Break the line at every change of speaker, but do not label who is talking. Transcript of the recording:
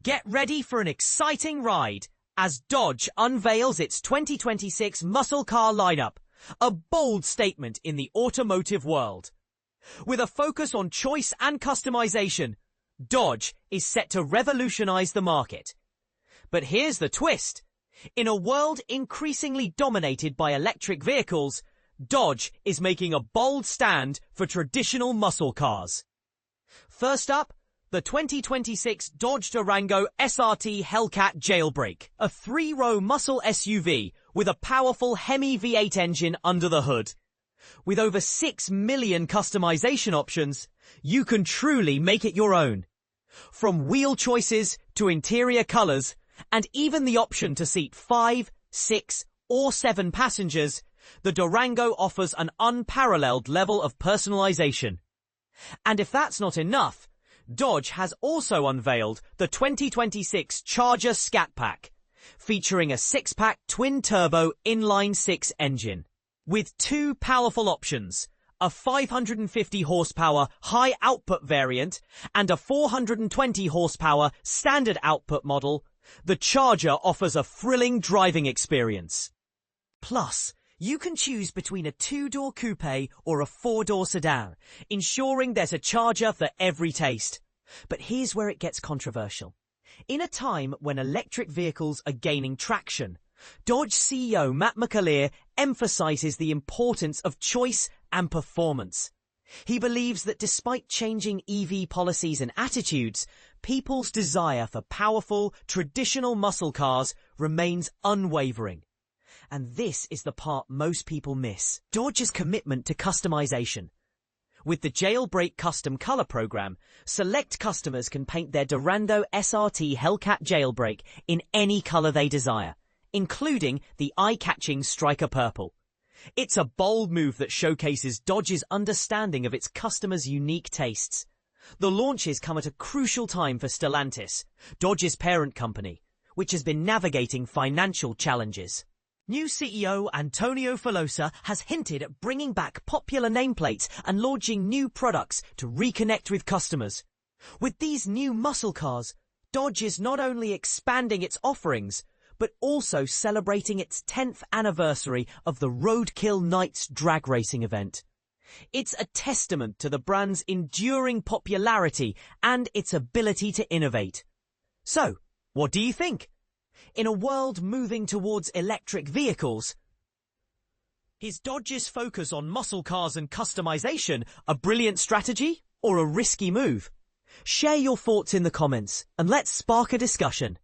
Get ready for an exciting ride as Dodge unveils its 2026 muscle car lineup, a bold statement in the automotive world. With a focus on choice and customization, Dodge is set to revolutionize the market. But here's the twist. In a world increasingly dominated by electric vehicles, Dodge is making a bold stand for traditional muscle cars. First up, the 2026 Dodge Durango SRT Hellcat Jailbreak, a three-row muscle SUV with a powerful Hemi V-8 engine under the hood. With over 6 million customization options, you can truly make it your own. From wheel choices to interior colors, and even the option to seat 5, 6, or 7 passengers, the Durango offers an unparalleled level of personalization. And if that's not enough, Dodge has also unveiled the 2026 Charger Scat Pack, featuring a six-pack twin-turbo inline-six engine. With two powerful options, a 550 horsepower high-output variant and a 420 horsepower standard output model, the Charger offers a thrilling driving experience. Plus, you can choose between a two-door coupe or a four-door sedan, ensuring there's a Charger for every taste. But here's where it gets controversial. In a time when electric vehicles are gaining traction, Dodge CEO Matt McAlear emphasizes the importance of choice and performance. He believes that despite changing EV policies and attitudes, people's desire for powerful, traditional muscle cars remains unwavering. And this is the part most people miss. Dodge's commitment to customization. With the Jailbreak custom color program, select customers can paint their Durango SRT Hellcat Jailbreak in any color they desire, including the eye-catching Stryker Purple. It's a bold move that showcases Dodge's understanding of its customers' unique tastes. The launches come at a crucial time for Stellantis, Dodge's parent company, which has been navigating financial challenges. New CEO Antonio Filosa has hinted at bringing back popular nameplates and launching new products to reconnect with customers. With these new muscle cars, Dodge is not only expanding its offerings, but also celebrating its 10th anniversary of the Roadkill Nights drag racing event. It's a testament to the brand's enduring popularity and its ability to innovate. So, what do you think? In a world moving towards electric vehicles, is Dodge's focus on muscle cars and customization a brilliant strategy or a risky move? Share your thoughts in the comments and let's spark a discussion.